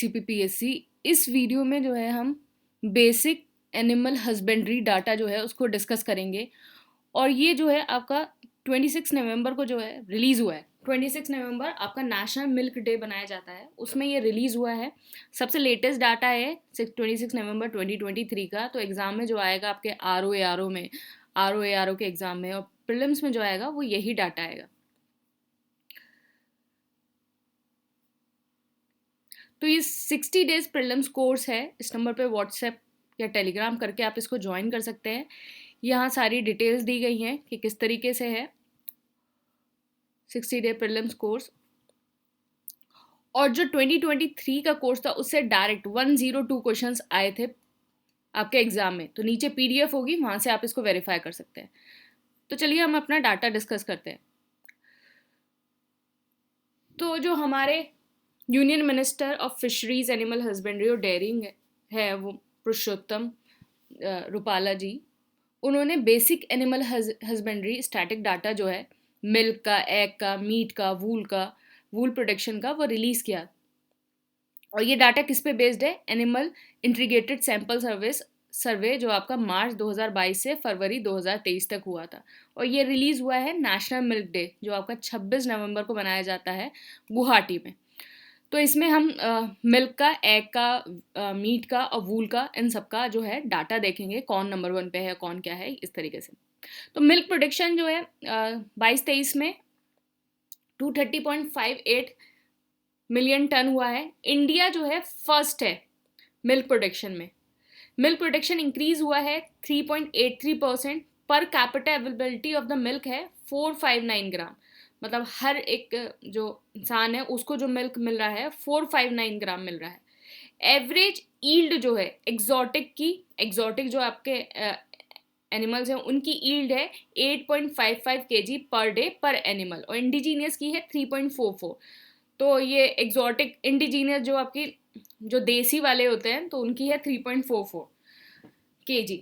CPPSC। इस वीडियो में जो है हम बेसिक एनिमल हस्बेंड्री डाटा जो है उसको डिस्कस करेंगे। और ये जो है आपका 26 नवंबर को जो है रिलीज़ हुआ है। 26 नवंबर आपका नेशनल मिल्क डे बनाया जाता है, उसमें ये रिलीज़ हुआ है। सबसे लेटेस्ट डाटा है 26 नवंबर 2023 का। तो एग्ज़ाम में जो आएगा आपके R O A R O के एग्ज़ाम में और प्रीलिम्स में जो आएगा वो यही डाटा आएगा। तो ये 60 डेज प्रीलिम्स कोर्स है। इस नंबर पे व्हाट्सएप या टेलीग्राम करके आप इसको ज्वाइन कर सकते हैं। यहाँ सारी डिटेल्स दी गई हैं कि किस तरीके से है 60 डे प्रीलिम्स कोर्स। और जो 2023 का कोर्स था उससे डायरेक्ट 102 क्वेश्चंस आए थे आपके एग्जाम में। तो नीचे PDF होगी, वहाँ से आप इसको वेरीफाई कर सकते हैं। तो चलिए हम अपना डाटा डिस्कस करते हैं। तो जो हमारे union minister of fisheries, animal husbandry और डेयरिंग है वो पुरुषोत्तम रुपाला जी, उन्होंने basic animal husbandry static data जो है मिल्क का, एग का, मीट का, वूल प्रोडक्शन का, वो रिलीज़ किया। और ये डाटा किस पे बेस्ड है? एनिमल इंटीग्रेटेड सैंपल सर्वे जो आपका मार्च 2022 से फरवरी 2023 तक हुआ था। और ये रिलीज़ हुआ है नेशनल मिल्क डे जो आपका 26 नवंबर को मनाया जाता है गुवाहाटी में। तो इसमें हम मिल्क का, एग का, मीट का और वूल का, इन सब का जो है डाटा देखेंगे, कौन नंबर 1 पे है, कौन क्या है, इस तरीके से। तो मिल्क प्रोडक्शन जो है 22-23 में 230.58 मिलियन टन हुआ है। इंडिया जो है फर्स्ट है मिल्क प्रोडक्शन में। मिल्क प्रोडक्शन इंक्रीज हुआ है 3.83%। Per capita availability of the milk है 459 ग्राम। मतलब हर एक जो इंसान है उसको जो मिल्क मिल रहा है 459 ग्राम मिल रहा है। एवरेज ईल्ड जो है एग्जॉटिक जो आपके एनिमल्स हैं उनकी ईल्ड है 8.55 kg पर डे पर एनिमल, और इंडिजीनियस की है 3.44। तो ये एग्जॉटिक इंडिजीनियस जो आपकी जो देसी वाले होते हैं तो उनकी है 3.44 kg।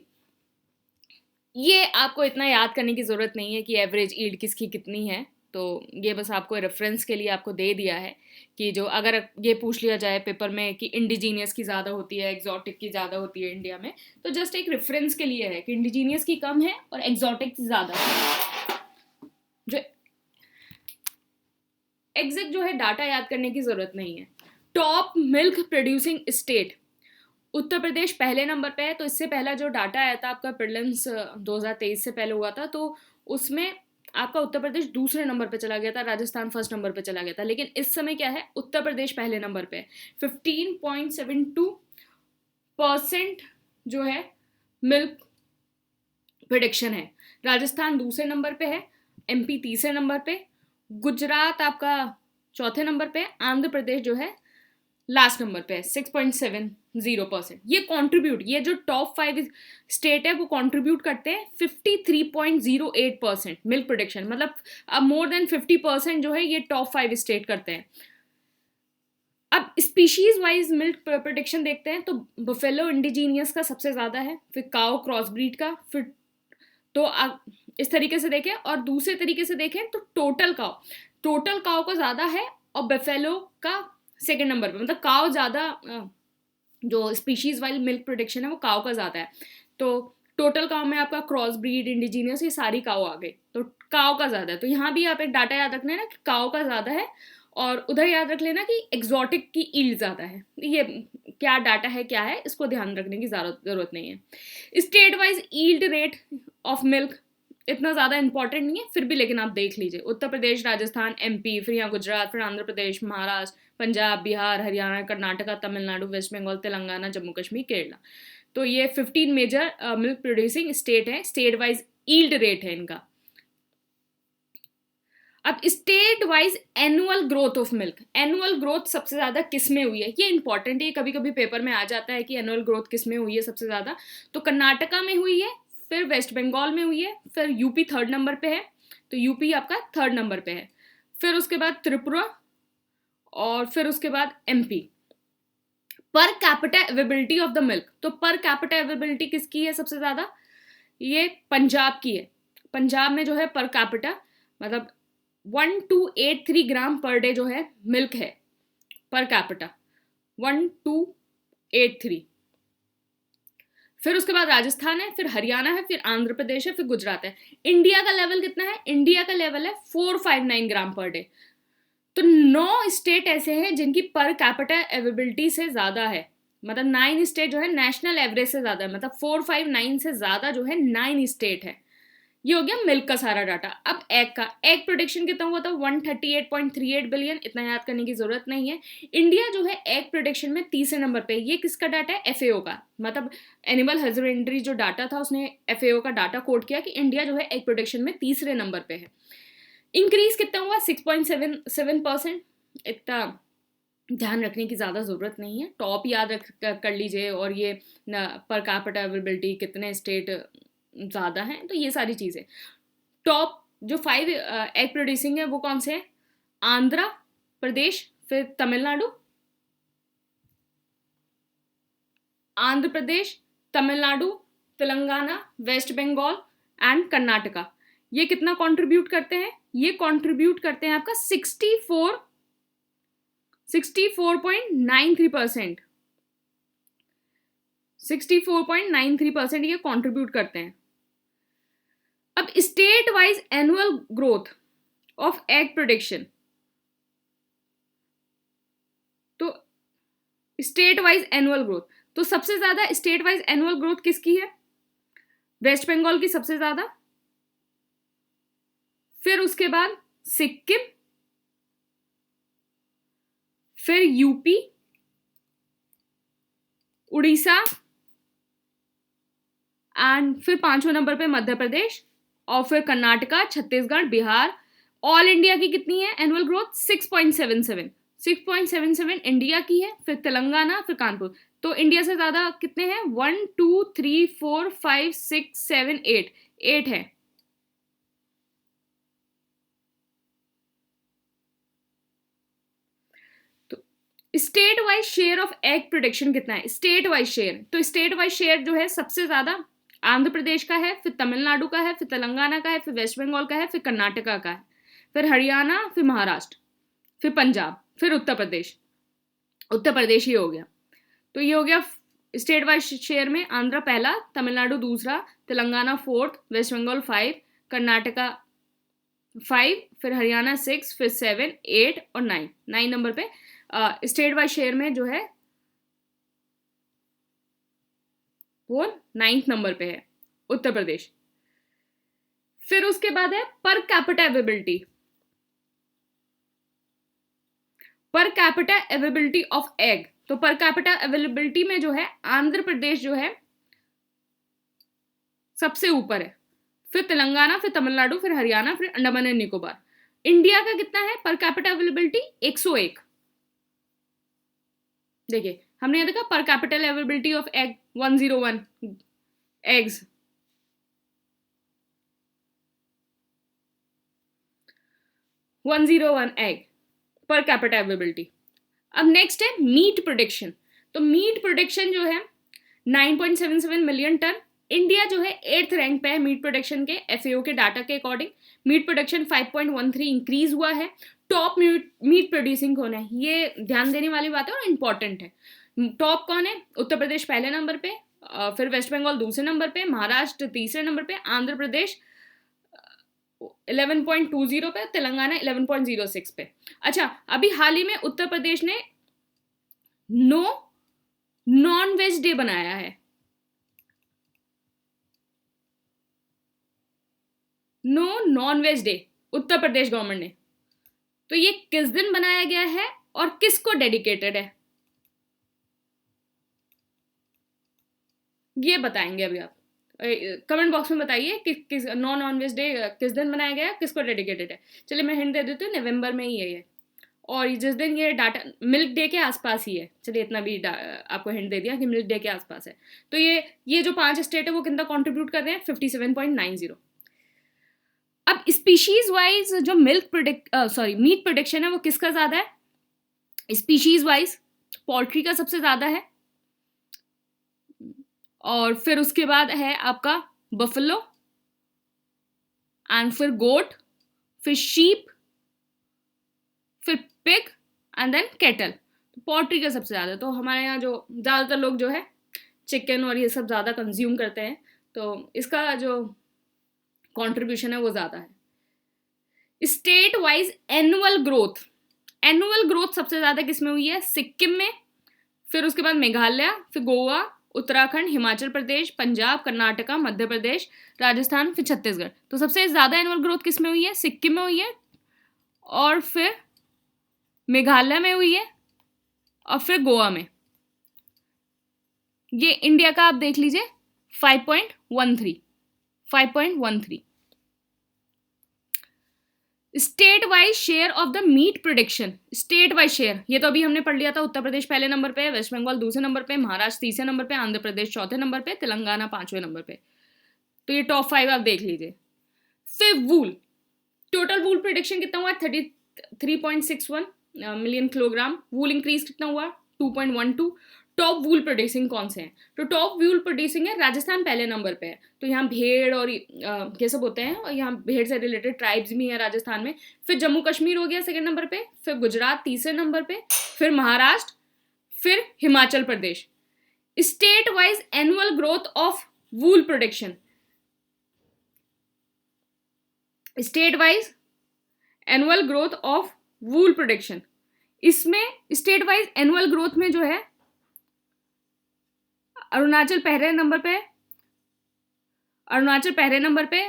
ये आपको इतना याद करने की ज़रूरत नहीं है कि एवरेज ईल्ड किसकी कितनी है। तो ये बस आपको रेफरेंस के लिए आपको दे दिया है कि जो अगर ये पूछ लिया जाए पेपर में कि इंडिजीनियस की ज़्यादा होती है, एग्जॉटिक की ज़्यादा होती है इंडिया में, तो जस्ट एक रेफरेंस के लिए है कि इंडिजीनियस की कम है और एग्जॉटिक की ज़्यादा है। जो एग्जैक्ट जो है डाटा याद करने की ज़रूरत नहीं है। Top milk producing state, Uttar Pradesh पहले नंबर पे है। तो इससे पहला जो डाटा आया था आपका प्रीलिम्स 2023 से पहले हुआ था, तो उसमें आपका उत्तर प्रदेश दूसरे नंबर पे चला गया था, राजस्थान फर्स्ट नंबर पे चला गया था। लेकिन इस समय क्या है, उत्तर प्रदेश पहले नंबर पे है। 15.72% जो है मिल्क प्रोडक्शन है। राजस्थान दूसरे नंबर पे है, MP तीसरे नंबर पे, गुजरात आपका चौथे नंबर पे, आंध्र प्रदेश जो है लास्ट नंबर पे है 6.70%। ये जो टॉप 5 स्टेट है वो कंट्रीब्यूट करते हैं 53.08% मिल्क प्रोडक्शन। मतलब अब मोर देन 50% जो है ये टॉप 5 स्टेट करते हैं। अब स्पीशीज वाइज मिल्क प्रोडक्शन देखते हैं तो बफेलो इंडिजीनियस का सबसे ज़्यादा है, फिर काओ क्रॉस ब्रीड का, फिर तो इस तरीके से देखें। और दूसरे तरीके से देखें तो टोटल काओ का ज़्यादा है और बफेलो का सेकेंड नंबर पे। मतलब काओ ज़्यादा, जो स्पीशीज़ वाली मिल्क प्रोडक्शन है वो काओ का ज़्यादा है। तो टोटल काओ में आपका क्रॉस ब्रीड, इंडिजीनियस, ये सारी काओ आ गई, तो काओ का ज़्यादा है। तो यहाँ भी आप एक डाटा याद रखना है ना कि काओ का ज़्यादा है, और उधर याद रख लेना कि एग्जॉटिक की ईल्ड ज़्यादा है। ये क्या डाटा है, क्या है, इसको ध्यान रखने की ज़रूरत नहीं है। State wise yield rate of milk इतना ज़्यादा इंपॉर्टेंट नहीं है, फिर भी लेकिन आप देख लीजिए। उत्तर प्रदेश, राजस्थान, MP, फिर यहाँ गुजरात, फिर आंध्र प्रदेश, महाराष्ट्र, पंजाब, बिहार, हरियाणा, कर्नाटका, तमिलनाडु, वेस्ट बंगाल, तेलंगाना, जम्मू कश्मीर, केरला। तो ये 15 मेजर मिल्क प्रोड्यूसिंग स्टेट है। स्टेट वाइज ईल्ड रेट है इनका। अब state wise annual growth of milk, annual growth सबसे ज़्यादा किस में हुई है, ये इंपॉर्टेंट है। कभी कभी पेपर में आ जाता है कि एनुअल ग्रोथ किस में हुई है सबसे ज़्यादा। तो कर्नाटका में हुई है, फिर वेस्ट बंगाल में हुई है, फिर यूपी थर्ड नंबर पे है। तो यूपी आपका थर्ड नंबर पे है, फिर उसके बाद त्रिपुरा, और फिर उसके बाद MP। Per capita availability of the milk, तो पर कैपिटा अवेलेबिलिटी किसकी है सबसे ज़्यादा, ये पंजाब की है। पंजाब में जो है पर कैपिटा मतलब 1283 ग्राम पर डे जो है मिल्क है पर कैपिटा। 1283। फिर उसके बाद राजस्थान है, फिर हरियाणा है, फिर आंध्र प्रदेश है, फिर गुजरात है। इंडिया का लेवल कितना है? इंडिया का लेवल है 459 ग्राम पर डे। तो 9 स्टेट ऐसे हैं जिनकी पर कैपिटा अवेलेबिलिटी से ज्यादा है, मतलब 9 स्टेट जो है नेशनल एवरेज से ज्यादा है, मतलब 459 से ज्यादा जो है 9 स्टेट है। ये हो गया मिल्क का सारा डाटा। अब एग का, एग प्रोडक्शन कितना हुआ था? 138.38 बिलियन, इतना याद करने की जरूरत नहीं है। इंडिया जो है एग प्रोडक्शन में तीसरे नंबर पे। ये किसका डाटा है? एफएओ का, मतलब एनिमल हस्बेंड्री जो डाटा था उसने एफएओ का डाटा कोट किया कि इंडिया जो है एग प्रोडक्शन में तीसरे नंबर पे है। इंक्रीज कितना हुआ? 6.77%। इतना ध्यान रखने की ज़्यादा ज़रूरत नहीं है, टॉप याद रख कर लीजिए, और ये पर कैपिटा अवेलेबिलिटी कितने स्टेट ज़्यादा हैं, तो ये सारी चीज़ें। टॉप जो 5 एग प्रोड्यूसिंग है वो कौन से हैं? आंध्र प्रदेश, फिर तमिलनाडु, आंध्र प्रदेश, तमिलनाडु, तेलंगाना, वेस्ट बंगाल एंड कर्नाटका। ये कितना कंट्रीब्यूट करते हैं? ये कंट्रीब्यूट करते हैं आपका 64.93%। 64.93% ये कंट्रीब्यूट करते हैं। अब state wise annual growth of egg production, तो स्टेट वाइज एनुअल ग्रोथ, तो सबसे ज्यादा स्टेट वाइज एनुअल ग्रोथ किसकी है? वेस्ट बंगाल की सबसे ज्यादा, फिर उसके बाद सिक्किम, फिर यूपी, उड़ीसा, एंड फिर 5वें नंबर पे मध्य प्रदेश, और फिर कर्नाटका, छत्तीसगढ़, बिहार। ऑल इंडिया की कितनी है एनुअल ग्रोथ? 6.77। 6.77 इंडिया की है, फिर तेलंगाना, फिर कानपुर। तो इंडिया से ज्यादा कितने हैं? 1 2 3 4 5 6 7 8, 8 है। तो state wise share of egg production कितना है? स्टेट वाइज शेयर, तो स्टेट वाइज शेयर जो है सबसे ज्यादा आंध्र प्रदेश का है, फिर तमिलनाडु का है, फिर तेलंगाना का है, फिर वेस्ट बंगाल का है, फिर कर्नाटका का है, फिर हरियाणा, फिर महाराष्ट्र, फिर पंजाब, फिर उत्तर प्रदेश। उत्तर प्रदेश ही हो गया। तो ये हो गया स्टेट वाइज शेयर में आंध्र पहला, तमिलनाडु दूसरा, तेलंगाना 4th, वेस्ट बंगाल 5, कर्नाटका 5, फिर हरियाणा 6, फिर 7, 8 और 9 नंबर पे स्टेट वाइज शेयर में जो है वो 9th नंबर पे है उत्तर प्रदेश। फिर उसके बाद है per capita availability. Per capita availability of egg, तो पर कैपिटा अवेलेबिलिटी में जो है आंध्र प्रदेश जो है सबसे ऊपर है, फिर तेलंगाना, फिर तमिलनाडु, फिर हरियाणा, फिर अंडमान एंड निकोबार। इंडिया का कितना है पर कैपिटा अवेलेबिलिटी? 101। देखिए हमने देखा पर capital availability of egg 101 eggs. Egg per capita availability. अब नेक्स्ट है मीट प्रोडक्शन। तो मीट प्रोडक्शन जो है 9.77 मिलियन टन। इंडिया जो है 8th रैंक पे है मीट प्रोडक्शन के एफएओ के डाटा के अकॉर्डिंग। मीट प्रोडक्शन 5.13 इंक्रीज हुआ है। टॉप मीट प्रोड्यूसिंग कौन है? ये ध्यान देने वाली बात है और इम्पॉर्टेंट है। टॉप कौन है? उत्तर प्रदेश पहले नंबर पे, फिर वेस्ट बंगाल दूसरे नंबर पे, महाराष्ट्र तीसरे नंबर पे, आंध्र प्रदेश 11.20 पे, तेलंगाना 11.06 पे। अच्छा, अभी हाल ही में उत्तर प्रदेश ने नो नॉन वेज डे बनाया है। No non veg day Uttar Pradesh government ने। तो ये किस दिन बनाया गया है और किसको डेडिकेटेड है, ये बताएंगे अभी आप। कमेंट बॉक्स में बताइए कि किस नॉन वेज डे किस दिन बनाया गया है, किसको डेडिकेटेड है। चलिए मैं हिंट दे देती हूँ, नवंबर में ही है ये, और जिस दिन ये डाटा मिल्क डे के आसपास ही है। चलिए इतना भी आपको हिंट दे दिया कि मिल्क डे के आसपास है। तो ये जो 5 स्टेट है वो कितना कंट्रीब्यूट कर रहे हैं? 57.90। अब स्पीशीज वाइज जो मीट प्रोडक्शन है वो किसका ज्यादा है? स्पीशीज वाइज पोल्ट्री का सबसे ज्यादा है, और फिर उसके बाद है आपका बफेलो, एंड फिर गोट, फिर शीप, फिर pig, and then cattle. Poultry का सबसे ज़्यादा, तो हमारे यहाँ जो ज़्यादातर लोग जो है चिकन और ये सब ज़्यादा कंज्यूम करते हैं, तो इसका जो कंट्रीब्यूशन है वो ज़्यादा है। स्टेट वाइज एनुअल ग्रोथ सबसे ज़्यादा किस में हुई है? सिक्किम में, फिर उसके बाद मेघालय, फिर गोवा, उत्तराखंड, हिमाचल प्रदेश, पंजाब, कर्नाटका, मध्य प्रदेश, राजस्थान, फिर छत्तीसगढ़। तो सबसे ज़्यादा एनुअल ग्रोथ किस में हुई है? सिक्किम में हुई है, और फिर मेघालय में हुई है, और फिर गोवा में। ये इंडिया का आप देख लीजिए 5.13। State wise share of the meat production, state wise share, ये तो अभी हमने पढ़ लिया था। उत्तर प्रदेश पहले नंबर पे, वेस्ट बंगाल दूसरे नंबर पे, महाराष्ट्र तीसरे नंबर पे, आंध्र प्रदेश चौथे नंबर पे, तेलंगाना पांचवें नंबर पे। तो ये टॉप 5 आप देख लीजिए। फिर वूल, टोटल वूल प्रोडक्शन कितना हुआ? 33.61 मिलियन किलोग्राम। वूल इंक्रीज कितना हुआ? 2.12। टॉप वूल प्रोड्यूसिंग कौन से हैं? तो टॉप वूल प्रोड्यूसिंग है राजस्थान पहले नंबर पे है, तो यहाँ भेड़ और ये सब होते हैं, और यहाँ भेड़ से रिलेटेड ट्राइब्स भी हैं राजस्थान में। फिर जम्मू कश्मीर हो गया सेकंड नंबर पे, फिर गुजरात तीसरे नंबर पे, फिर महाराष्ट्र, फिर Himachal Pradesh. State wise annual growth of wool production, state wise annual growth of wool production, इसमें स्टेट वाइज एनुअल ग्रोथ में जो है अरुणाचल पहले नंबर पे,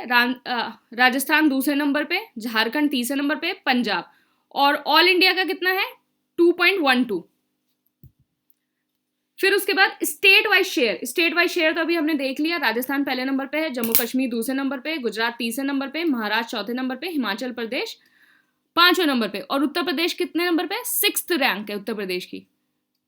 राजस्थान दूसरे नंबर पे, झारखंड तीसरे नंबर पे, पंजाब, और ऑल इंडिया का कितना है? 2.12। फिर उसके बाद स्टेट वाइज शेयर तो अभी हमने देख लिया, राजस्थान पहले नंबर पे है, जम्मू कश्मीर दूसरे नंबर पे, गुजरात तीसरे नंबर पे, महाराष्ट्र चौथे नंबर पे, हिमाचल प्रदेश पांचवें नंबर पे, और उत्तर प्रदेश कितने नंबर पे? 6th रैंक है उत्तर प्रदेश की,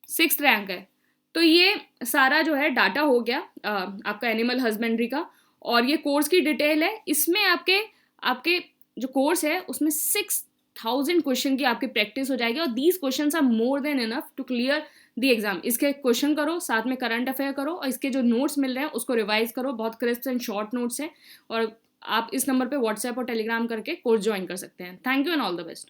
6th रैंक है। तो ये सारा जो है डाटा हो गया आपका एनिमल हस्बेंड्री का, और ये कोर्स की डिटेल है। इसमें आपके जो कोर्स है उसमें 6000 क्वेश्चन की आपकी प्रैक्टिस हो जाएगी, और these question are more than enough to clear the exam. इसके क्वेश्चन करो, साथ में करंट अफेयर करो, और इसके जो नोट्स मिल रहे हैं उसको रिवाइज करो, बहुत क्रिस्प एंड शॉर्ट नोट्स हैं, और आप इस नंबर पे व्हाट्सएप और टेलीग्राम करके कोर्स ज्वाइन कर सकते हैं। Thank you and all the best.